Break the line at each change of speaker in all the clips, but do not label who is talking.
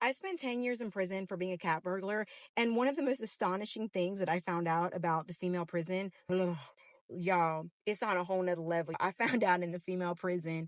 I spent 10 years in prison for being a cat burglar, and one of the most astonishing things that I found out about the female prison, ugh, y'all, it's on a whole nother level. I found out in the female prison,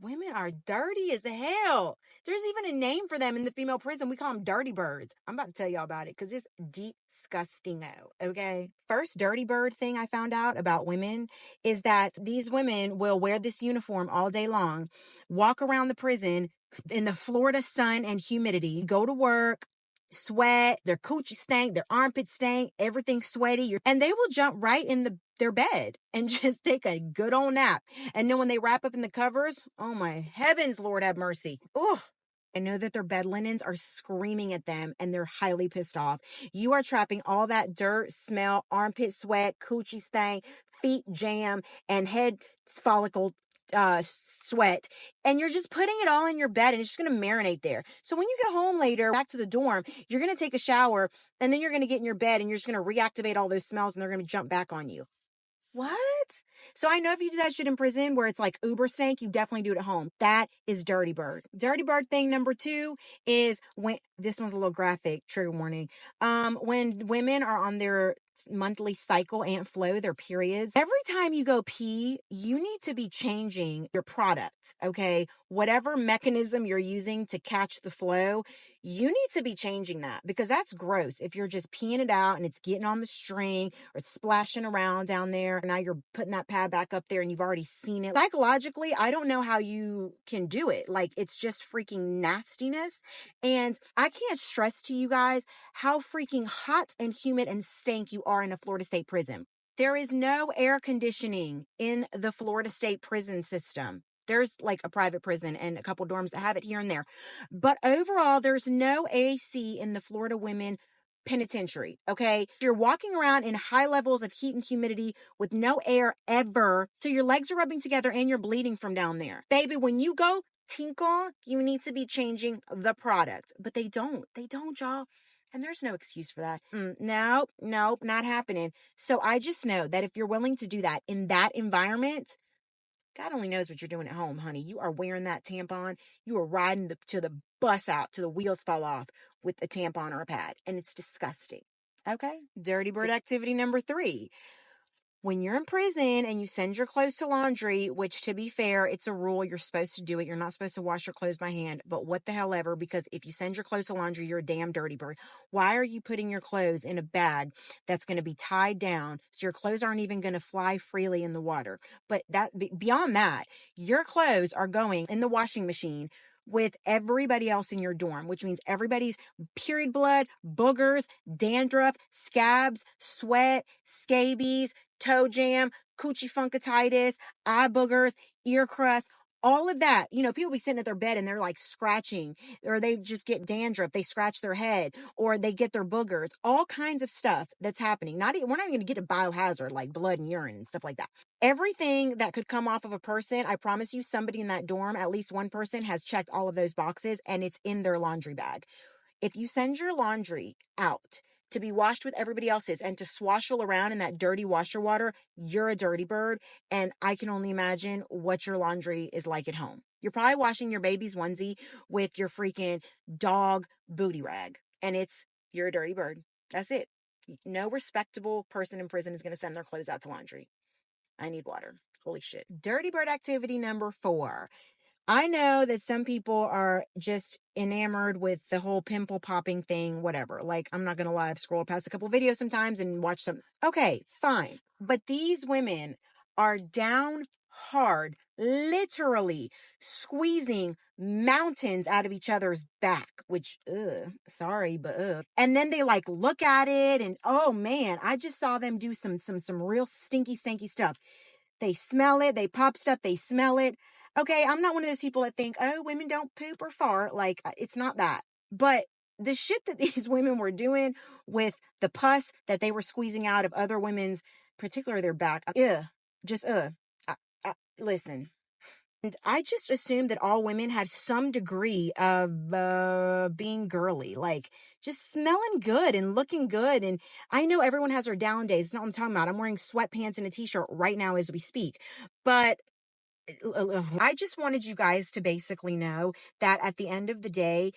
women are dirty as hell. There's even a name for them in the female prison. We call them dirty birds. I'm about to tell y'all about it because it's disgusting-o, okay? First dirty bird thing I found out about women is that these women will wear this uniform all day long, walk around the prison in the Florida sun and humidity, go to work, sweat, their coochie stank, their armpits stank, everything's sweaty, and they will jump right in their bed and just take a good old nap. And then when they wrap up in the covers, oh my heavens, Lord have mercy. Ugh. I know that their bed linens are screaming at them and they're highly pissed off. You are trapping all that dirt, smell, armpit sweat, coochie stank, feet jam, and head follicle sweat, and you're just putting it all in your bed and it's just going to marinate there. So when you get home later, back to the dorm, you're going to take a shower and then you're going to get in your bed and you're just going to reactivate all those smells and they're going to jump back on you. What? So I know if you do that shit in prison where it's like uber stank, you definitely do it at home. That is dirty bird. Dirty bird thing number 2 is when, this one's a little graphic, trigger warning. When women are on their monthly cycle and flow, their periods, every time you go pee, you need to be changing your product, okay? Whatever mechanism you're using to catch the flow, you need to be changing that because that's gross. If you're just peeing it out and it's getting on the string or it's splashing around down there, and now you're putting that pad back up there and you've already seen it. Psychologically, I don't know how you can do it. Like, it's just freaking nastiness. And I can't stress to you guys how freaking hot and humid and stank you are in a Florida State prison. There is no air conditioning in the Florida State prison system. There's like a private prison and a couple dorms that have it here and there. But overall, there's no AC in the Florida women penitentiary, okay? You're walking around in high levels of heat and humidity with no air ever. So your legs are rubbing together and you're bleeding from down there. Baby, when you go tinkle, you need to be changing the product. But they don't. They don't, y'all. And there's no excuse for that. Nope, not happening. So I just know that if you're willing to do that in that environment, God only knows what you're doing at home, honey. You are wearing that tampon. You are riding to the bus out till the wheels fall off with a tampon or a pad. And it's disgusting. Okay? Dirty bird activity number 3. When you're in prison and you send your clothes to laundry, which to be fair, it's a rule, you're supposed to do it. You're not supposed to wash your clothes by hand, but what the hell ever, because if you send your clothes to laundry, you're a damn dirty bird. Why are you putting your clothes in a bag that's going to be tied down so your clothes aren't even going to fly freely in the water? But beyond that, your clothes are going in the washing machine with everybody else in your dorm, which means everybody's period blood, boogers, dandruff, scabs, sweat, scabies, toe jam, coochie funkatitis, eye boogers, ear crust, all of that. You know, people be sitting at their bed and they're like scratching, or they just get dandruff, they scratch their head, or they get their boogers, all kinds of stuff that's happening. We're not even going to get a biohazard like blood and urine and stuff like that. Everything that could come off of a person, I promise you, somebody in that dorm, at least one person has checked all of those boxes and it's in their laundry bag. If you send your laundry out to be washed with everybody else's and to swashel around in that dirty washer water, you're a dirty bird. And I can only imagine what your laundry is like at home. You're probably washing your baby's onesie with your freaking dog booty rag. And you're a dirty bird. That's it. No respectable person in prison is going to send their clothes out to laundry. I need water. Holy shit. Dirty bird activity number 4. I know that some people are just enamored with the whole pimple popping thing, whatever. Like, I'm not going to lie, I've scrolled past a couple videos sometimes and watched some. Okay, fine. But these women are down hard, literally squeezing mountains out of each other's back, which, sorry, but. And then they like look at it and, oh man, I just saw them do some real stinky stuff. They smell it, they pop stuff, they smell it. Okay, I'm not one of those people that think, oh, women don't poop or fart. Like, it's not that. But the shit that these women were doing with the pus that they were squeezing out of other women's, particularly their back, listen. And I just assumed that all women had some degree of being girly, like just smelling good and looking good. And I know everyone has their down days. It's not what I'm talking about. I'm wearing sweatpants and a t-shirt right now as we speak. But I just wanted you guys to basically know that at the end of the day,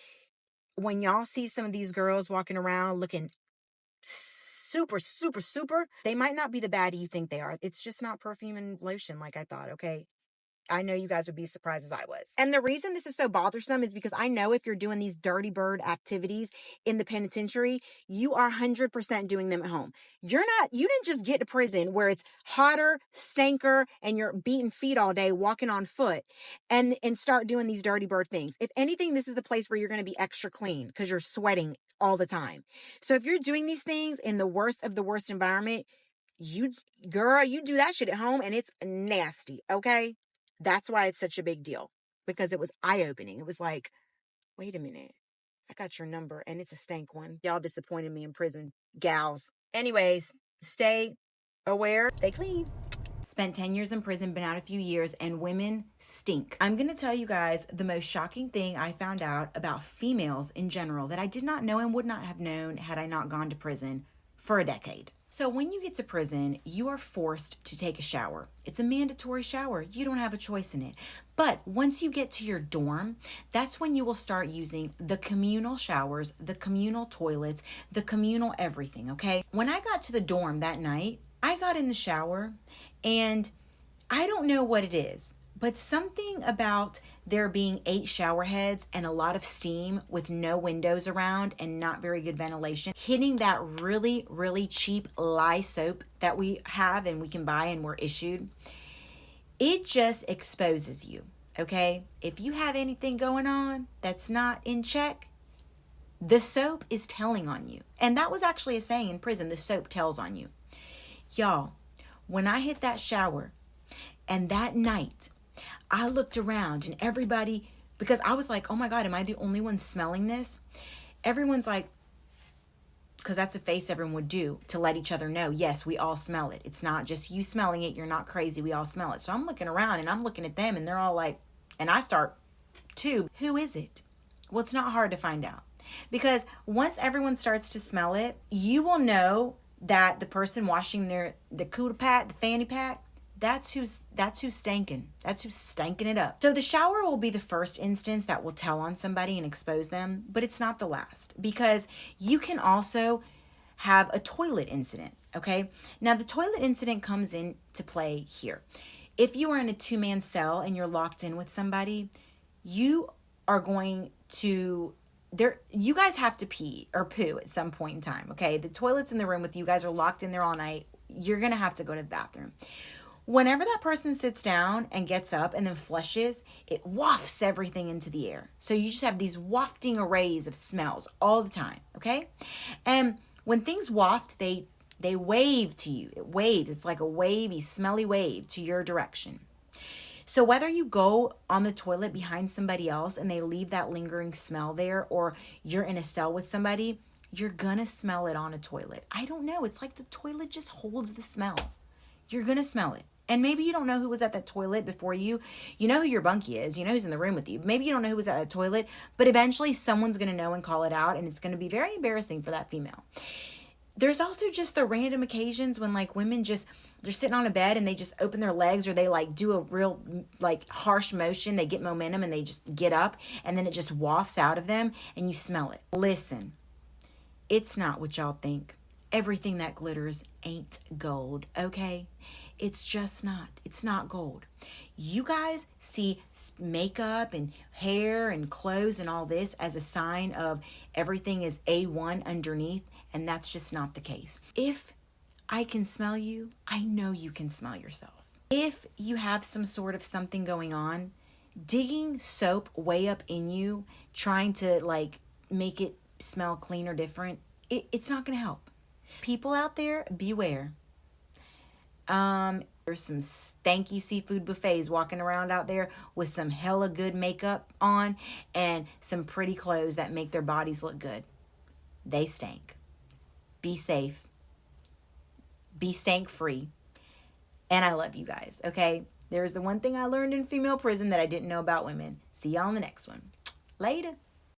when y'all see some of these girls walking around looking super, super, super, they might not be the baddie you think they are. It's just not perfume and lotion like I thought, okay? I know you guys would be surprised as I was. And the reason this is so bothersome is because I know if you're doing these dirty bird activities in the penitentiary, you are 100% doing them at home. You didn't just get to prison where it's hotter, stanker, and you're beating feet all day, walking on foot, and start doing these dirty bird things. If anything, this is the place where you're going to be extra clean because you're sweating all the time. So if you're doing these things in the worst of the worst environment, you do that shit at home and it's nasty, okay? That's why it's such a big deal, because it was eye-opening. It was like, wait a minute, I got your number and it's a stank one. Y'all disappointed me in prison, gals. Anyways, stay aware, stay clean. Spent 10 years in prison, been out a few years, and women stink. I'm going to tell you guys the most shocking thing I found out about females in general that I did not know and would not have known had I not gone to prison for a decade. So when you get to prison, you are forced to take a shower. It's a mandatory shower. You don't have a choice in it. But once you get to your dorm, that's when you will start using the communal showers, the communal toilets, the communal everything, okay? When I got to the dorm that night, I got in the shower and I don't know what it is, but something about there being 8 shower heads and a lot of steam with no windows around and not very good ventilation, hitting that really, really cheap lye soap that we have and we can buy and we're issued, it just exposes you, okay? If you have anything going on that's not in check, the soap is telling on you. And that was actually a saying in prison, the soap tells on you. Y'all, when I hit that shower and that night, I looked around and everybody, because I was like, oh my God, am I the only one smelling this? Everyone's like, because that's a face everyone would do to let each other know, yes, we all smell it. It's not just you smelling it. You're not crazy. We all smell it. So I'm looking around and I'm looking at them and they're all like, and I start too, who is it? Well, it's not hard to find out, because once everyone starts to smell it, you will know that the person washing the cooter pack, the fanny pack, that's who's stanking. That's who's stanking it up. So the shower will be the first instance that will tell on somebody and expose them, but it's not the last, because you can also have a toilet incident, okay? Now the toilet incident comes into play here. If you are in a 2-man cell and you're locked in with somebody, you are going to you guys have to pee or poo at some point in time, okay? The toilet's in the room with you, guys are locked in there all night. You're going to have to go to the bathroom. Whenever that person sits down and gets up and then flushes, it wafts everything into the air. So you just have these wafting arrays of smells all the time, okay? And when things waft, they wave to you. It waves. It's like a wavy, smelly wave to your direction. So whether you go on the toilet behind somebody else and they leave that lingering smell there, or you're in a cell with somebody, you're gonna smell it on a toilet. I don't know. It's like the toilet just holds the smell. You're gonna smell it. And maybe you don't know who was at that toilet before you. You know who your bunkie is. You know who's in the room with you. Maybe you don't know who was at that toilet, but eventually someone's gonna know and call it out, and it's gonna be very embarrassing for that female. There's also just the random occasions when like women they're sitting on a bed and they just open their legs, or they like do a real like harsh motion. They get momentum and they just get up, and then it just wafts out of them and you smell it. Listen, it's not what y'all think. Everything that glitters ain't gold, okay? It's just not. It's not gold. You guys see makeup and hair and clothes and all this as a sign of everything is A1 underneath, and that's just not the case. If I can smell you, I know you can smell yourself. If you have some sort of something going on, digging soap way up in you, trying to like make it smell clean or different, it's not going to help. People out there, beware. There's some stanky seafood buffets walking around out there with some hella good makeup on and some pretty clothes that make their bodies look good. They stank. Be safe. Be stank free. And I love you guys, okay? There's the one thing I learned in female prison that I didn't know about women. See y'all in the next one. Later.